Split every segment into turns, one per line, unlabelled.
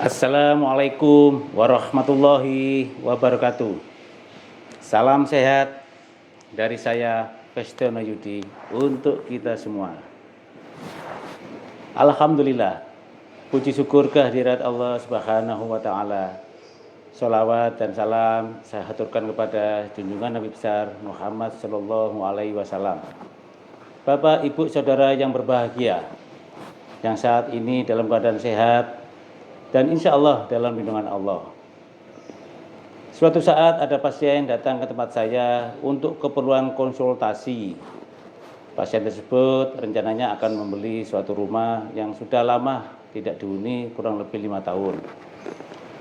Assalamualaikum warahmatullahi wabarakatuh. Salam sehat dari saya, Festiono Yudi, untuk kita semua. Alhamdulillah, puji syukur kehadirat Allah Subhanahu wa Ta'ala. Sholawat dan salam saya haturkan kepada junjungan Nabi besar Muhammad Sallallahu Alaihi Wasallam. Bapak, Ibu, Saudara yang berbahagia, yang saat ini dalam keadaan sehat dan insya Allah dalam lindungan Allah. Suatu saat ada pasien datang ke tempat saya untuk keperluan konsultasi. Pasien tersebut rencananya akan membeli suatu rumah yang sudah lama tidak dihuni, kurang lebih 5 tahun.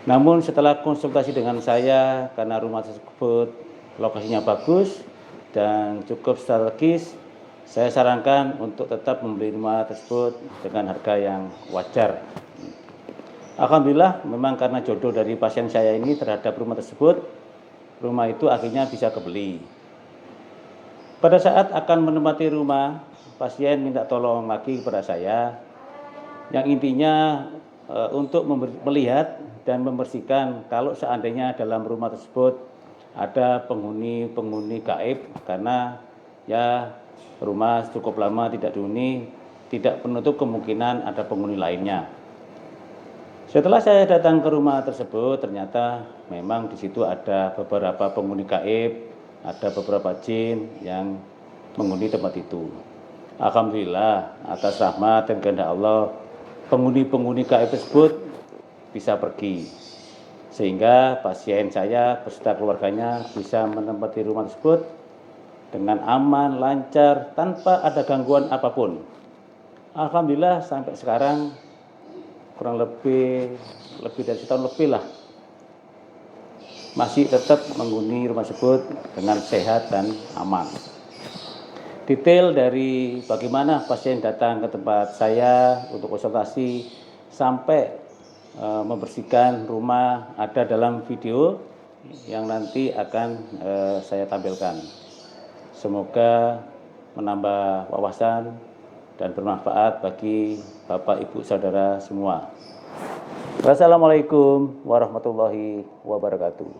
Namun setelah konsultasi dengan saya, karena rumah tersebut lokasinya bagus dan cukup strategis, saya sarankan untuk tetap membeli rumah tersebut dengan harga yang wajar. Alhamdulillah, memang karena jodoh dari pasien saya ini terhadap rumah tersebut, rumah itu akhirnya bisa kebeli. Pada saat akan menempati rumah, pasien minta tolong lagi kepada saya, yang intinya untuk melihat dan membersihkan kalau seandainya dalam rumah tersebut ada penghuni gaib, karena ya rumah cukup lama tidak dihuni, tidak menutup kemungkinan ada penghuni lainnya. Setelah saya datang ke rumah tersebut, ternyata memang di situ ada beberapa penghuni gaib, ada beberapa jin yang menghuni tempat itu. Alhamdulillah, atas rahmat dan kehendak Allah, penghuni gaib tersebut bisa pergi. Sehingga pasien saya beserta keluarganya bisa menempati rumah tersebut dengan aman, lancar, tanpa ada gangguan apapun. Alhamdulillah sampai sekarang kurang lebih dari setahun lebih lah, masih tetap menghuni rumah tersebut dengan sehat dan aman. Detail dari bagaimana pasien datang ke tempat saya untuk konsultasi sampai membersihkan rumah ada dalam video yang nanti akan saya tampilkan. Semoga menambah wawasan dan bermanfaat bagi Bapak, Ibu, Saudara semua. Wassalamualaikum warahmatullahi wabarakatuh.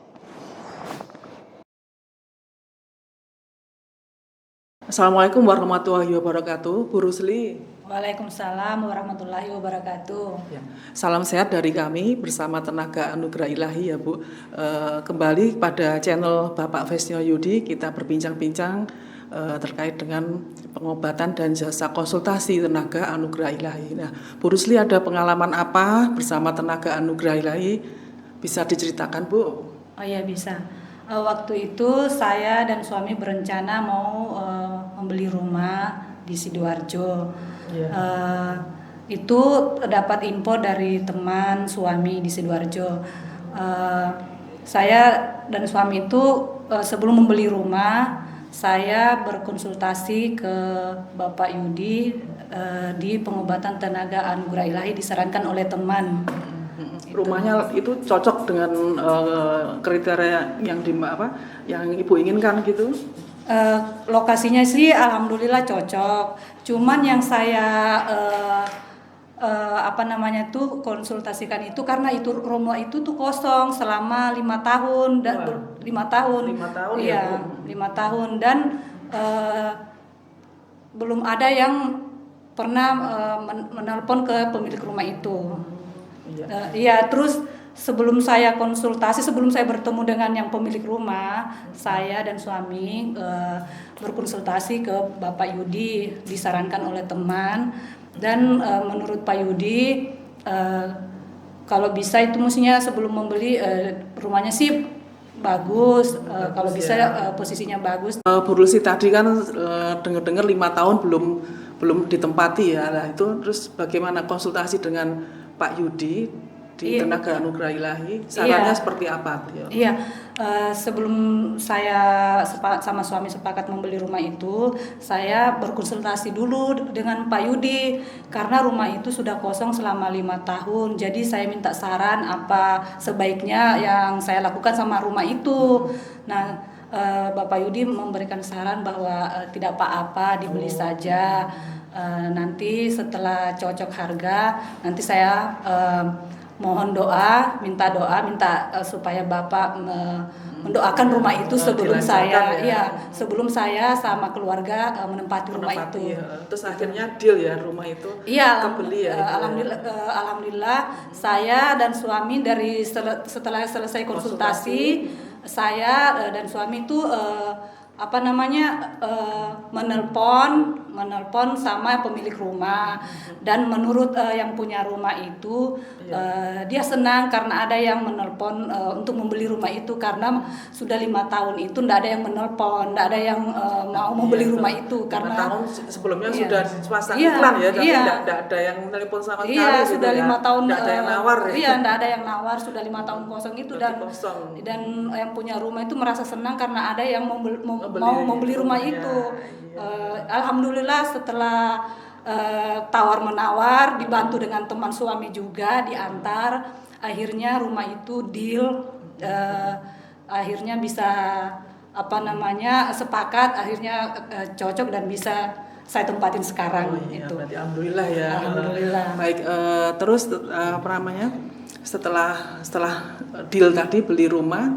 Assalamualaikum warahmatullahi wabarakatuh, Bu Rusli.
Waalaikumsalam warahmatullahi wabarakatuh.
Ya. Salam sehat dari kami bersama Tenaga Anugerah Ilahi ya Bu. Kembali pada channel Bapak Festiono Yudi, kita berbincang-bincang terkait dengan pengobatan dan jasa konsultasi Tenaga Anugerah Ilahi. Nah, Bu Rusli ada pengalaman apa bersama Tenaga Anugerah Ilahi? Bisa diceritakan, Bu?
Oh ya, bisa. Waktu itu saya dan suami berencana mau membeli rumah di Sidoarjo. Itu dapat info dari teman suami di Sidoarjo. Saya dan suami itu sebelum membeli rumah, saya berkonsultasi ke Bapak Yudi di pengobatan tenaga anugerah ilahi disarankan oleh teman.
Rumahnya itu cocok dengan kriteria yang yang Ibu inginkan gitu?
Lokasinya sih alhamdulillah cocok. Cuman yang saya konsultasikan itu karena itu rumah itu tuh kosong selama 5 tahun dan 5 tahun.
5 tahun
ya,
ya,
5 tahun dan belum ada yang pernah menelpon ke pemilik rumah itu. Terus sebelum saya bertemu dengan yang pemilik rumah, saya dan suami berkonsultasi ke Bapak Yudi, disarankan oleh teman. Dan menurut Pak Yudi, kalau bisa itu mestinya sebelum membeli rumahnya sih bagus, kalau bisa posisinya bagus.
Bu Rusli tadi kan dengar-dengar 5 tahun belum ditempati ya. Nah, itu terus bagaimana konsultasi dengan Pak Yudi di Tenaga Anugerah Ilahi? Sarannya seperti apa?
Sebelum saya sama suami sepakat membeli rumah itu, saya berkonsultasi dulu dengan Pak Yudi karena rumah itu sudah kosong selama 5 tahun. Jadi saya minta saran apa sebaiknya yang saya lakukan sama rumah itu. Nah, Bapak Yudi memberikan saran bahwa tidak apa-apa, dibeli saja. Nanti setelah cocok harga, nanti saya mohon doa, minta supaya Bapak mendoakan rumah itu sebelum saya, sebelum saya sama keluarga menempati rumah itu.
Terus akhirnya deal ya rumah itu.
Iya,
kebeli ya.
alhamdulillah saya dan suami setelah selesai konsultasi, saya dan suami itu menelpon sama pemilik rumah, dan menurut yang punya rumah itu dia senang karena ada yang menelpon untuk membeli rumah itu, karena sudah 5 tahun itu tidak ada yang menelpon, tidak ada yang mau membeli rumah itu karena
5 tahun sebelumnya sudah dipasang iklan ya, tapi tidak ada yang menelpon sama sekali.
Iya, sudah 5 tahun
tidak ada yang nawar ya.
Iya, tidak ada yang nawar, sudah 5 tahun kosong itu, dan yang punya rumah itu merasa senang karena ada yang mau membeli rumah itu. Alhamdulillah setelah tawar-menawar dibantu dengan teman suami juga diantar, akhirnya rumah itu deal, akhirnya bisa sepakat, akhirnya cocok dan bisa saya tempatin sekarang. Itu.
Berarti alhamdulillah ya.
Alhamdulillah.
Baik, terus setelah deal tadi beli rumah,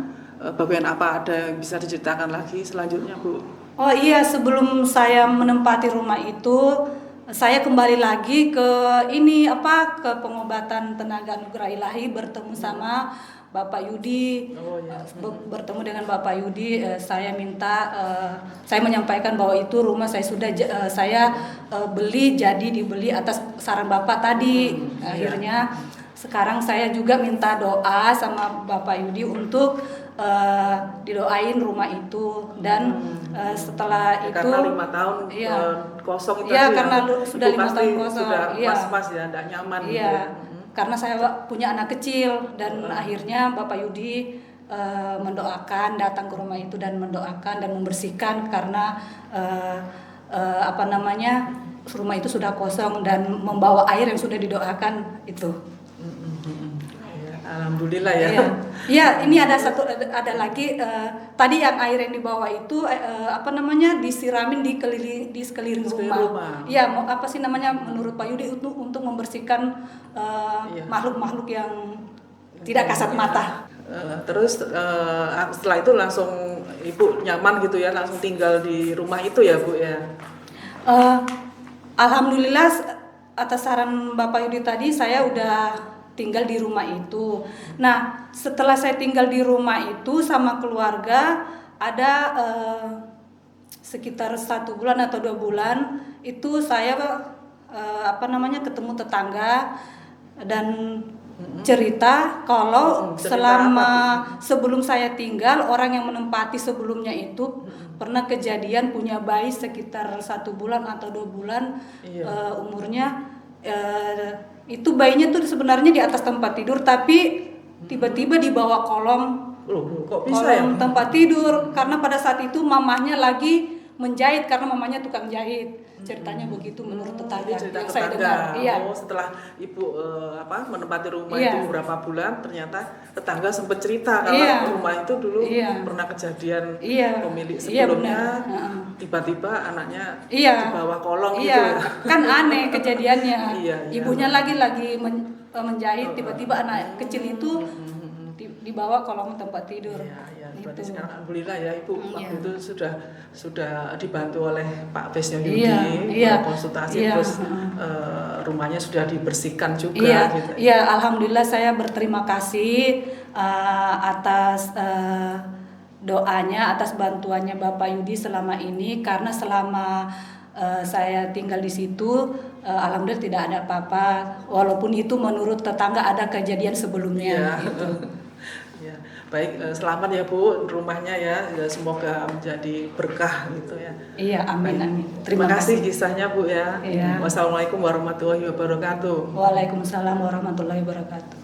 bagian apa ada yang bisa diceritakan lagi selanjutnya, Bu?
Oh iya, sebelum saya menempati rumah itu, saya kembali lagi ke pengobatan tenaga anugerah ilahi, bertemu sama Bapak Yudi. Bertemu dengan Bapak Yudi, saya menyampaikan bahwa itu rumah saya sudah saya dibeli atas saran Bapak tadi. Akhirnya sekarang saya juga minta doa sama Bapak Yudi untuk didoain rumah itu, dan setelah itu
karena 5 tahun kosong itu
karena sudah 5 tahun kosong
sudah pas-pas ya, tidak nyaman gitu.
Karena saya punya anak kecil, dan akhirnya Bapak Yudi mendoakan, datang ke rumah itu dan mendoakan dan membersihkan karena rumah itu sudah kosong, dan membawa air yang sudah didoakan itu.
Alhamdulillah ya.
Iya, ini ada lagi tadi yang air yang dibawa itu disiramin di sekeliling rumah. Iya, menurut Pak Yudi untuk membersihkan makhluk-makhluk yang tidak kasat mata.
Terus setelah itu langsung Ibu nyaman gitu ya, langsung tinggal di rumah itu ya, Bu ya.
Alhamdulillah atas saran Bapak Yudi tadi saya udah tinggal di rumah itu. Nah, setelah saya tinggal di rumah itu sama keluarga, ada sekitar 1 bulan atau 2 bulan itu saya ketemu tetangga dan cerita kalau sebelum saya tinggal, orang yang menempati sebelumnya itu pernah kejadian punya bayi sekitar 1 bulan atau 2 bulan umurnya. Itu bayinya tuh sebenarnya di atas tempat tidur, tapi tiba-tiba di bawah kolong tempat tidur, karena pada saat itu mamahnya lagi menjahit karena mamanya tukang jahit. Ceritanya begitu menurut tetangga yang saya dengar.
Setelah Ibu menempati rumah itu beberapa bulan, ternyata tetangga sempat cerita kalau rumah itu dulu pernah kejadian pemilik sebelumnya tiba-tiba anaknya di bawah kolong gitu.
Kan aneh kejadiannya. Ibunya lagi menjahit, tiba-tiba anak kecil itu dibawa kolong tempat tidur.
Berarti sekarang alhamdulillah ya Ibu waktu itu sudah dibantu oleh Pak Vesnio Yudi konsultasi, terus rumahnya sudah dibersihkan juga gitu.
Iya, alhamdulillah saya berterima kasih atas doanya, atas bantuannya Bapak Yudi selama ini, karena selama saya tinggal di situ alhamdulillah tidak ada apa-apa, walaupun itu menurut tetangga ada kejadian sebelumnya gitu.
Baik, selamat ya Bu rumahnya ya, semoga menjadi berkah gitu ya.
Iya, amin.
Terima kasih kisahnya Bu ya. Wassalamualaikum warahmatullahi wabarakatuh.
Waalaikumsalam warahmatullahi wabarakatuh.